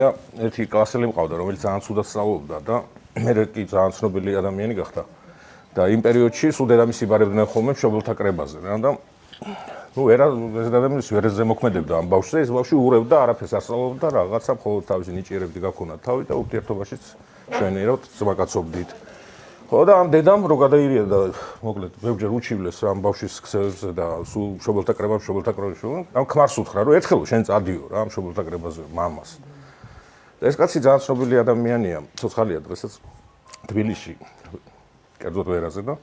ერთი კლასელი მყავდა, რომელიც ძალიან ცუდად სწავლობდა და მე კი ძალიან ცნობილი ადამიანი გახდა. და იმ პერიოდში სულ დედამისი იბარებდნენ ხოლმე მშობელთა კრებაზე რა და ეს ადამიანის ვერზე მოქმედებდა ამ ბავშვზე, ეს ბავშვი ურევდა, არაფერს არ სწავლობდა, რაღაცა მხოლოდ თავისი ნიჭიერებდი გაქონდა თავი და ურთიერთობაშიც ჩვენიერად ზმაკაცობდით. ხო და ამ დედამ რო გადაირია და მოკლედ ბევრჯერ უჩივლეს ამ ბავშვის ქსელზე და სულ მშობელთა კრებაში, ამ ქმარს უთხრა, რომ ერთხელ შენ წადიო რა მშობელთა კრებაზე მამას. ეს კაცი ძალიან ცნობილი ადამიანია, ცოცხალია დღესაც თბილისში, კერძოდ ვერაზე და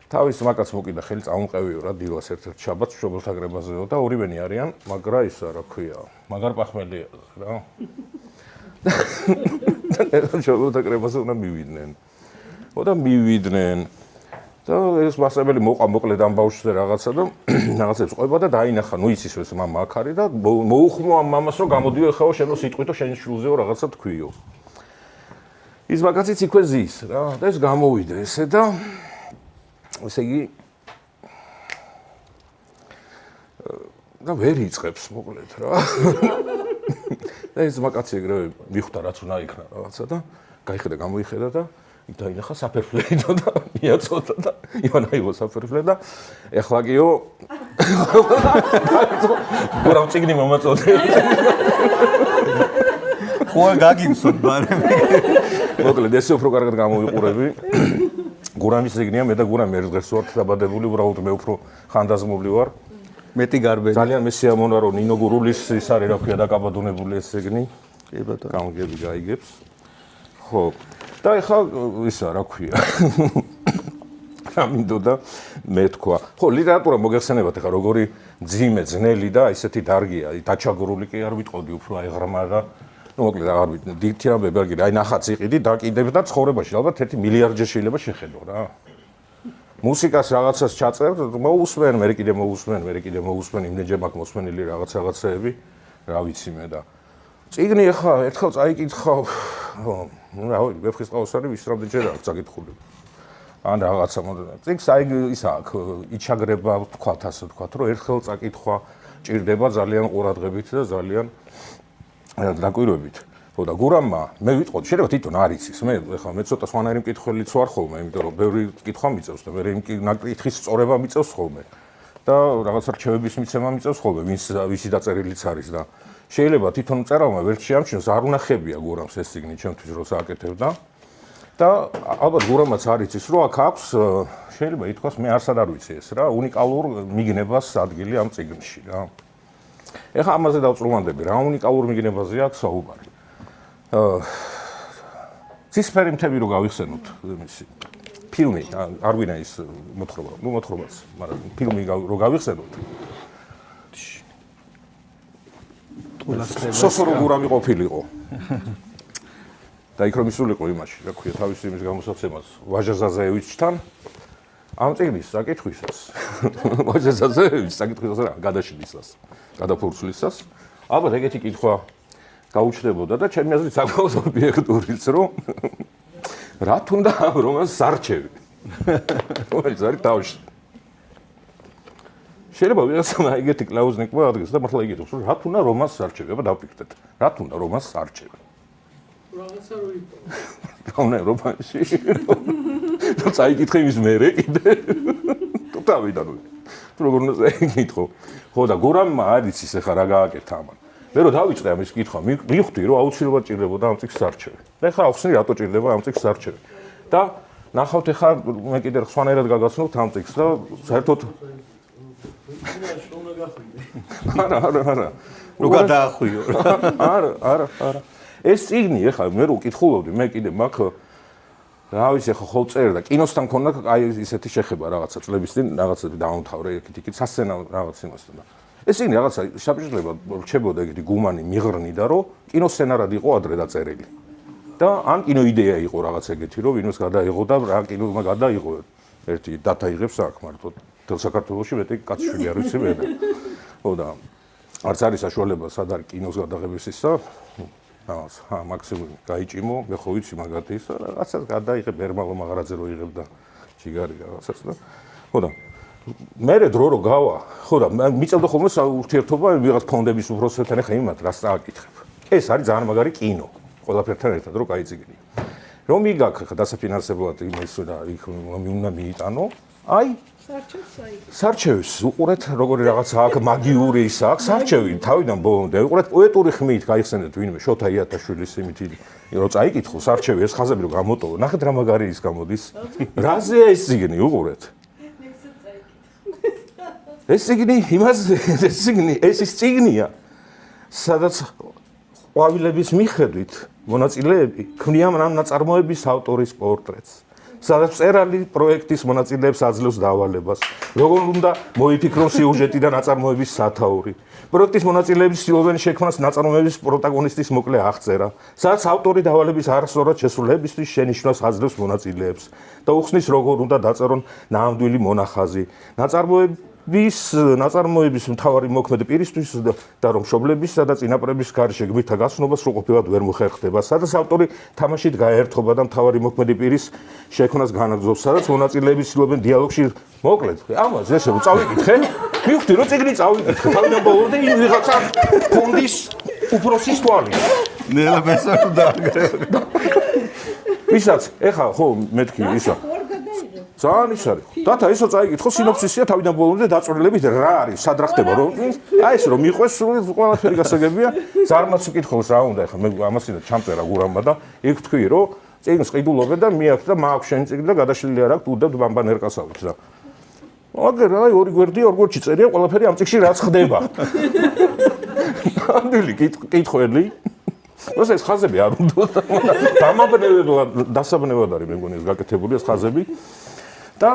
თავის მაკაც მოკიდა ხელი წამოყევიო რა დილას ერთ-ერთ შაბათს მშობელთა კრებაზეო და ორივენი არიან, მაგრა ისა რა ქვია, მაგარ პახმელია რა. და მშობელთა კრებაზე უნდა მივიდნენ. და მივიდნენ და ეს მასწავლებელი მოყვა მოკლედ ამ ბავშვზე რაღაცა და რაღაცებს ყვება და დაინახა, ნუ იცის ეს მამა აქ არის და მოუხმო ამ მამას რომ გამოდიო ეხაო შენ რო სიტყვითო შენ შულზეო რაღაცა თქვიო. ის მაგაციც იქვე ზის რა და ეს გამოვიდა ესე და ესე იგი და ვერ იწყებს მოკლედ რა. და ეს მაგაცი ეგრევე მიხვდა რაც უნდა იქნა რაღაცა და გაიხედა გამოიხედა და დაინახა საფერფლეიდო და მიაწოდა და იმან აიღო საფერფლე და ეხლა კიო გურამ წიგნი მომაწოდე. ხო გაგიმსოთ ბარემ. მოკლედ ესე უფრო კარგად გამოვიყურები. გურამის წიგნია, მე და გურამი ერთ დღეს ვართ დაბადებული, უბრალოდ მე უფრო ხანდაზმული ვარ. მეტი გარბელი. ძალიან მე სიამონა რომ ნინო გურულის ის არის რა ქვია დაკაბადონებული ეს წიგნი. კი ბატონო. გამგები გაიგებს. ხო. და ეხლა ისა რა ქვია. რა მინდოდა მე თქვა. ხო, ლიტერატურა მოგეხსენებათ ეხლა როგორი ძიმე, ძნელი და ისეთი დარგია, დაჩაგრული კი არ ვიტყოდი უფრო აი ღრმა და ну მოკლედ აღარ ვიცი, დიდი ამბები არ გინდა, აი ნახაც იყიდი, დაკიდებ და ცხოვრებაში ალბათ 1 მილიარდჯერ შეიძლება შეხედო რა. მუსიკას რაღაცას ჩაწერთ, მოусვენ, მე კიდე მოусვენ, იმდენჯერ მაქვს მოსვენილი რაღაცეები, რა ვიცი მე და წიგნი ახლა ერთხელ წაიკითხავ, რავი, ვეფხის ყავს არის ვისრამდეჯერ აქვს წაკითხული. ან რაღაცა მომდა. წიგნს აი ისა აქ იჩაგრება ვთქვათ ასე ვთქვათ, რომ ერთხელ წაკითხვა ჭირდება ძალიან ყურადღებით და ძალიან დაკვირვებით. ხო და გურამმა მე ვიტყოდი, შეიძლება თვითონ არ იცის, მე ახლა მე ცოტა სხვანაირი მკითხველიც ვარ ხოლმე, იმიტომ რომ ბევრი კითხვა მიწევს და მე იმ კითხვის სწორება მიწევს ხოლმე. და რაღაც რჩევების მიცემა მიწევს ხოლმე, ვისი დაწერილიც არის და შეიძლება თვითონ წერალმა ვერ შეამჩნიოს, არ უნახებია გურამს ეს წიგნი ჩემთვის როცა აკეთებდა. და ალბათ გურამაც არ იცის, რომ აქ აქვს შეიძლება ითქვას მე არსად არ ვიცი ეს რა, უნიკალურ მიგნებას ადგილი ამ წიგნში რა. ეხლა ამაზე დავწრუვანდები, რა უნიკალურ მიგნებაზეა აქ საუბარი. ცისფერი მთები რო გავიხსენოთ, იმისი ფილმი, არ ვინა ის მოთხრობა, ნუ მოთხრობაც, მაგრამ ფილმი რო გავიხსენოთ. სოფორო გურამი ყოფილიყო. და იქ რომ ისულიყო იმაში, რა ქვია, თავის იმის გამოსაცემას ვაჟა ზაზაევიჩთან ამ წიგნის საკითხვისას. ვაჟა ზაზაევიჩ საკითხვისას რა, გადაშლისას, გადაფურცლისას. ალბათ ეგეთი კითხვა გაუჩნდებოდა და ჩემი აზრით საკმაოდ ობიექტურიც, რომ რა თუნდა ამ რომანს სარჩევი. რომელიც არის თავში. შეიძლება ვიღაცამ ეგეთი კლაუზნიკმა ადგეს და მართლა იგეთოს, რომ რა თუნდა რომანს სარჩევი, აბა დავფიქრდეთ. რა თუნდა რომანს სარჩევი. რაღაცა რო იყო. რა რომანში. და წაიკითხე იმის მერე კიდე. თუ დავიდან როგორ უნდა წაიკითხო. ხო და გურამმა არ იცის ახლა რა გააკეთა ამან. მე რო დავიწყე ამის კითხვა, მივხვდი რომ აუცილებლად ჭირდებოდა ამ წიგნს სარჩევი. და ახლა ახსნი რატო ჭირდება ამ წიგნს სარჩევი. და ნახავთ ახლა მე კიდე სხვანაირად გაგაცნობთ ამ წიგნს და საერთოდ არა. რო გადაახვიო. არა. ეს წიგნი ახლა მე რო ვკითხულობდი, მე კიდე მაქვს რა ვიცი ახლა ხო წერ და კინოსთან მქონდა აი ისეთი შეხება რაღაცა წლების წინ რაღაცა დაამთავრე იქით სასცენო რაღაც იმასთან და ეს წიგნი რაღაცა შაბჭრება რჩებოდა ეგეთი გუმანი მიღრნი და რომ კინოსცენარად იყო ადრე დაწერილი და ან კინოიდეა იყო რაღაც ეგეთი რომ ვინმეს გადაიღო და რა კინომა გადაიღო ერთი დატა იღებს აქ მარტო თელ საქართველოში მეტი კაცშვილი არ ვიცი მე და ხო და არც არის საშუალება სად არის კინოს გადაღების ისა მაქსიმუმ გაიჭიმო, მე ხო ვიცი მაგათი ის რაღაცას გადაიღებ ერმალო მაღარაძე რო იღებდა ჯიგარი რაღაცას და ხო და მე დრო გავა, ხო და მიწევდა ხოლმე ურთიერთობა ვიღაც ფონდების უფროსებთან, ახლა იმათ რას წააკითხებ. ეს არის ძალიან მაგარი კინო ყველაფერთან ერთად რო კაი წიგნი რომ იგაქ ხა დასაფინანსებლად იმის და იქ უნდა მიიტანო აი სარჩევის უყურეთ როგორი რაღაცა აქ მაგიური ის აქვს სარჩევი თავიდან ბოლომდე უყურეთ პოეტური ხმით გაიხსენეთ ვინმე შოთა იათაშვილის იმით რო წაიკითხო სარჩევი ეს ხაზები რო გამოტოვო ნახეთ რა მაგარი ის გამოდის რაზეა ეს წიგნი უყურეთ ეს წიგნი ეს ის წიგნია სადაც ყვავილების მიხედვით მონაწილეები ქმნიან ამ ნაწარმოების ავტორის პორტრეტს სადაც წერალი პროექტის მონაწილეებს აძლევს დავალებას როგორ უნდა მოიფიქრონ სიუჟეტი და ნაწარმოების სათაური პროექტის მონაწილეების ცდილობენ შექმნას ნაწარმოების პროტაგონისტის მოკლე აღწერა სადაც ავტორი დავალების არასწორად შესრულებისთვის შენიშვნას აძლევს მონაწილეებს და უხსნის როგორ უნდა დაწერონ ნამდვილი მონახაზი ნაწარმოების მთავარი მოქმედი პირისთვის და რომ მშობლებისა და წინაპრების გარშე გმირთა გაცნობა სრულყოფილად ვერ მოხერხდება, სადაც ავტორი თამაშით გაერთობა და მთავარი მოქმედი პირის შექმნას განაგრძობს, სადაც მონაწილეები ცდილობენ დიალოგში მოკლედ. ამაზე ესე რომ წავიკითხე, მივხვდი რომ წიგნი წავიკითხე, თავიდან ბოლომდე ვიღაცა ფონდის უფროსის თვალი. ნელა მესაუდა. ვისაც ეხა ხო მეთქი ისა ძალიან ის არის. დათა ისო წაიკითხო სინოფსისია თავიდან ბოლომდე დაწვრილებით რა არის, სად რა ხდება რომ აი ეს რომ მიყვეს ყველაფერი გასაგებია. ზარმაც უკითხოს რა უნდა ეხა მე ამასინა ჩამწერა გურამბა და იქ თქვი რომ წიგნს ყიდულობენ და მიაქვს და მაქვს შენ წიგნი და გადაშლილი არ აქვს უდებ ბამბან ერკასავით და აგერ აი ორი გვერდია ორ გვერდში წერია ყველაფერი ამ წიგნში რაც ხდება. ნამდვილი კითხველი ეს ხაზები არ უნდა დასაბნევად არის მე მგონი ეს გაკეთებული ეს ხაზები და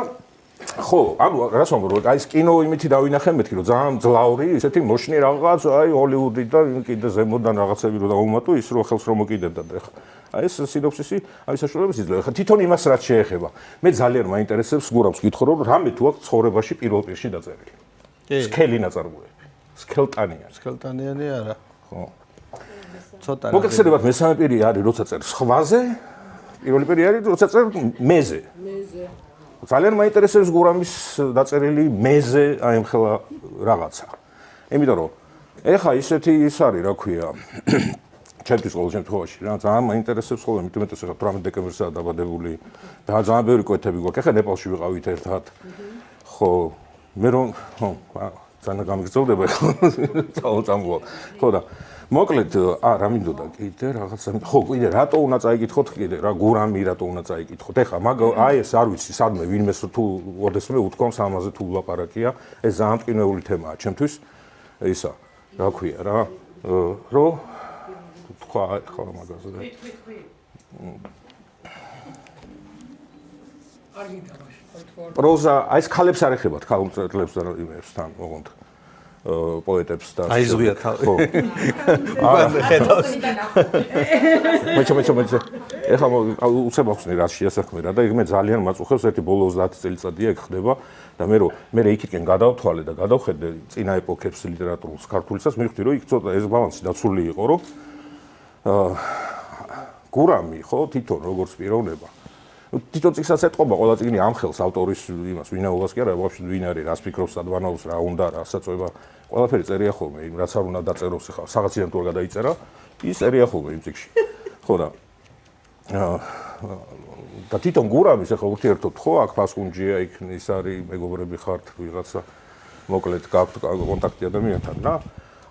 ხო ანუ რას ვამბობ რომ აი ეს კინო იმითი დავინახე მეთქი რომ ძალიან ძლავრი ისეთი მოშნი რაღაც აი ჰოლივუდი და კიდე ზემოდან რაღაცები რომ დაუმატო ის რომ ხელს რომ მოკიდებდა და ხა აი ეს სინოფსისი აი საშუალებას იძლევა ხა თვითონ იმას რაც შეეხება მე ძალიან მაინტერესებს გურავს კითხო რომ რამე თუ აქვს ცხოვრებაში პირველ პირში დაწერილი სქელი ნაწარმოები სქელტანიანი არა ხო ცოტა მოგეხსენებათ მესამე პირი არის როცა წერს ხვაზე პირველი პირი არის როცა წერს მეზე ძალიან მაინტერესებს გურამის დაწერილი მეზე აი მხლა რაღაცა იმიტომ რომ ეხა ისეთი ის არის რა ქვია ჩემთვის ყოველ შემთხვევაში რა ძალიან მაინტერესებს ხოლმე მეტუმეტეს ეხა 18 დეკემბერსაა დაბადებული და ძალიან ბევრი კვეთები გვაქვს ეხა ნეპალში ვიყავით ერთად ხო მე რომ ხო ძალიან გამიგრძელდება ხო წამოვალ ხო და მოკლედ რა მინდოდა კიდე რაღაცა ხო კიდე რატო უნდა წაიკითხოთ კიდე რა გურამი რატო უნდა წაიკითხოთ ეხლა მაგ აი ეს არ ვიცი სადმე ვინმეს თუ ოდესმე უთქვამს ამაზე თუ ლაპარაკია ეს ძალიან ტკინეული თემაა ჩემთვის ისა რა ქვია რა რო თქვა ხო მაგაზე და პროზა აი ეს ქალებს არ ეხებათ ქალმწერლებს და იმებსთან ოღონდ პოეტებს და აიზღია თავი. ხო. არა ხედავს. მეჩა. ეხლა უცებ ახსნი რა შეასახმე რა და მე ძალიან მაწუხებს ერთი ბოლო 30 წელიწადია ეგ ხდება და მე იქითკენ გადავთვალე და გადავხედე წინა ეპოქებს ლიტერატურულ ქართულსაც მივხვდი რომ იქ ცოტა ეს ბალანსი დაცული იყო რომ გურამი ხო თვითონ როგორც პიროვნება თვითონ წიგნსაც ეთყობა ყველა წიგნი ამხელს ავტორის იმას ვინაობას კი არა ვაფშე ვინ არის რას ფიქრობს სადვანაობს რა უნდა რა საწובה ყველაფერი წერია ხოლმე იმ რაც არ უნდა დაწეროს ხა საღაციდან თუ არ გადაიწერა ის წერია ხოლმე იმ წიგნში ხო და თვითონ გურამის ახლა ურთიერთობთ ხო აქ ფასკუნჯია იქ ის არის მეგობრები ხართ ვიღაცა მოკლედ გაქვთ კონტაქტი ადამიანთან რა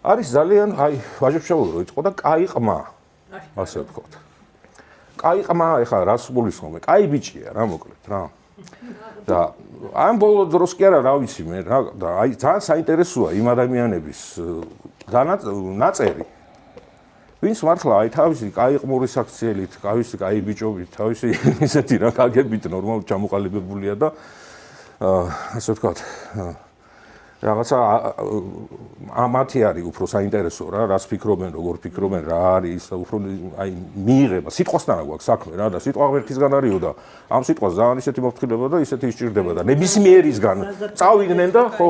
არის ძალიან აი ვაჟებშავო რო იყო და კაი ყმა ასე ვთქვათ კაი ყმა ეხლა რას გულისხმობ? კაი ბიჭია რა მოკლედ რა. და ამ ბოლო დროს კი არა რა ვიცი მე რა და აი ძალიან საინტერესოა იმ ადამიანების ნაწერი. ვინც მართლა აი თავისი კაი ყმური საქციელით, თავისი კაი ბიჭობით, თავისი ისეთი რა გაგებით ნორმალურად ჩამოყალიბებულია და ასე ვთქვათ რაღაცა ამათი არის უფრო საინტერესო რა რას ფიქრობენ როგორ ფიქრობენ რა არის უფრო აი მიიღება სიტყვასთან აქვს საქმე რა და სიტყვა ერთისგან არისო და ამ სიტყვას ძალიან ისეთი მოფრთხილება და ისეთი ისჭირდება და ნებისმიერისგან წავიდნენ და ხო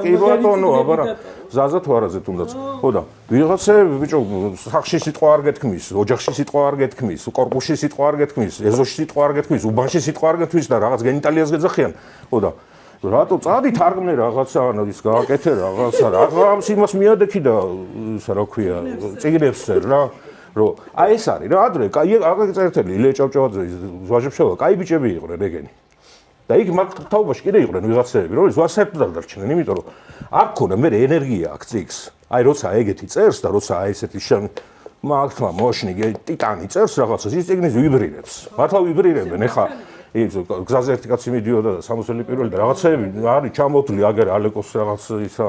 კი ბატონო აბარა ზაზა თუ არაზე თუნდაც ხო და ვიღაცები ბიჭო სახში სიტყვა არ გეთქმის ოჯახში სიტყვა არ გეთქმის კორპუსში სიტყვა არ გეთქმის ეზოში სიტყვა არ გეთქმის უბანში სიტყვა არ გეთქმის და რაღაც გენიტალიას გეძახიან ხო და რატო წადი თარგმნე რაღაცა, ანუ ის გააკეთე რაღაცა, რაღაც იმას მიადექი და ისა რა ქვია, წიგნებს წერე რა. რომ აი ეს არის რა ადრე, აი წერტელი ილია ჭავჭავაძე ვაჟებშევა, კაი ბიჭები იყვნენ ეგენი. და იქ მაგ თაობაში კიდე იყვნენ ვიღაცები, რომ ზვარსერთად არ დარჩნენ, იმიტომ რომ აქ ქონა მე ენერგია აქ წიგს. აი როცა ეგეთი წერს და როცა აი ესეთი მაგთმა მოშნი ტიტანი წერს რაღაცას, ის წიგნის ვიბრირებს. მართლა ვიბრირებენ, ეხა ის გზაზე ერთი კაცი მიდიოდა და 60-ელი პირველი და რაღაცეები არის ჩამოთვლი აგერ ალეკოს რაღაც ისა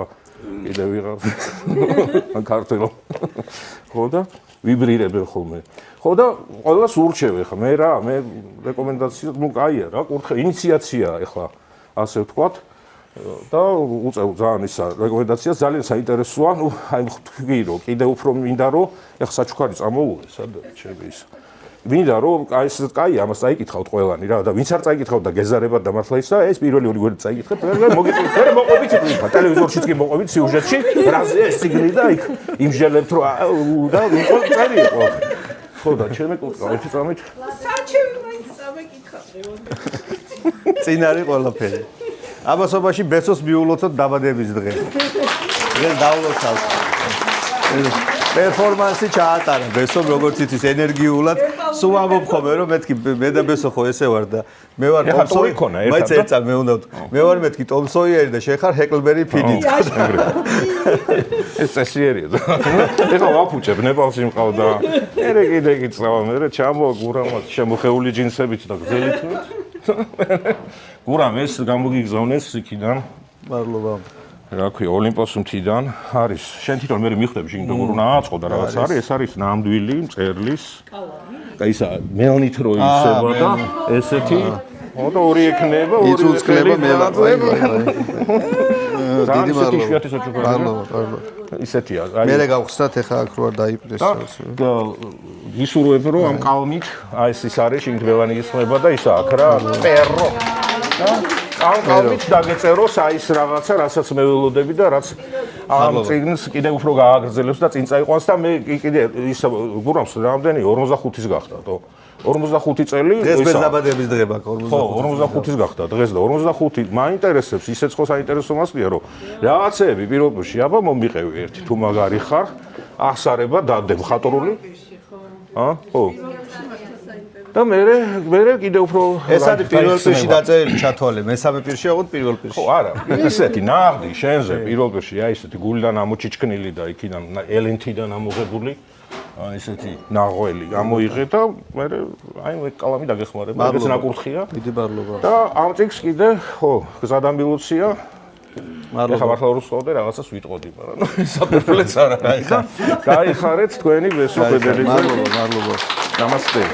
კიდე ვიღაც ქართულო. ხო და ვიბრირებენ ხოლმე. ხო და ყველას ურჩევ ეხლა მე რეკომენდაცია ნუ კაია რა, კურთხე ინიციაცია ეხლა ასე ვთქვათ და უწევ ძალიან ისა რეკომენდაცია ძალიან საინტერესოა, ნუ აი თქვი რომ კიდე უფრო მინდა რომ ეხლა საჩუქარი წამოუღე სადაც ჩემი ის მინდა რომ აი ეს კაი ამას წაიკითხავთ ყველანი რა და ვინც არ წაიკითხავთ და გეზარებად და მართლა ისა ეს პირველი ორი გვერდი წაიკითხეთ მე მოყვებით ტელევიზორშიც კი მოყვებით სიუჟეტში რაზე ეს სიგნი და იქ იმჟელებთ რომ და წერი იყო ხო და ჩემი კუთხა ერთი წამით საჩევი მაინც წამეკითხავ წინ არის ყველაფერი აბასობაში ბესოს მიულოცოთ დაბადების დღე დღეს დავლოცავთ პერფორმანსი ჩაატარა ბესომ როგორც იცის ენერგიულად სულ ამბობ ხოლმე რომ მეთქი მე და ბესო ხო ესე ვარ და მე ვარ ტომსოი მაინც ერთად მე უნდა მე ვარ მეთქი ტომსოიერი და შეხარ ჰეკლბერი ფინი ეს წესიერია ეხლა ვაფუჭებ ნეპალში მყავდა მე კიდე გიწავა მე ჩამოგურამაც შემოხეული ჯინსებით და გზელით გურამ ეს გამოგიგზავნეს იქიდან მადლობა რა ქვია ოლიმპოს მთიდან არის შენ თვითონ მე მიხვდები შენ როგორ უნდა აწყო და რაღაც არის ეს არის ნამდვილი მწერლის და ისა მელნით რო ისება და ესეთი და ორი ექნება ორი იწუწკლება დიდი მადლობა ისეთია მე გავხსნათ ახლა აქ რო არ დაიპრეს და ისურვებ რომ ამ კალმით აი ეს არის შენ მელანი ისხმება და ისა აქ რა პერო ამ კალმით დაგეწეროს აი ეს რაღაცა რასაც მე ველოდები და რაც ამ წიგნს კიდე უფრო გააგრძელებს და წინ წაიყვანს და მე კიდე ის გურამს რამდენი 45-ის გახდათო 45 წელი დღეს ბეზაბადების დღე მაქვს 45 ხო 45-ის გახდა დღეს და 45 მაინტერესებს ისეც ხო საინტერესო მასწია რომ რაღაცეები პირობებში აბა მომიყევი ერთი თუ მაგარი ხარ ახსარება დადე მხატვრული ხო და მე კიდე უფრო ეს არის პირველ პირში დაწერილი ჩათვალე მესამე პირში აღარ პირველ პირში ხო არა ისეთი ნაღდი შენზე პირველ პირში აი ესეთი გულიდან ამოჩიჩქნილი და იქიდან ელენთიდან ამოღებული აი ესეთი ნაღველი გამოიღე და მე აი მე კალამი დაგეხმარება ეს ნაკურთხია დიდი მადლობა და ამ წიგს კიდე ხო გზადამბილოცია მადლობა ხა მართლა რუსულ და რაღაცას ვიტყოდი მაგრამ საფერფლეც არა ხა გაიხარეთ თქვენი ბესო ფედერიცე მადლობა ნამასტე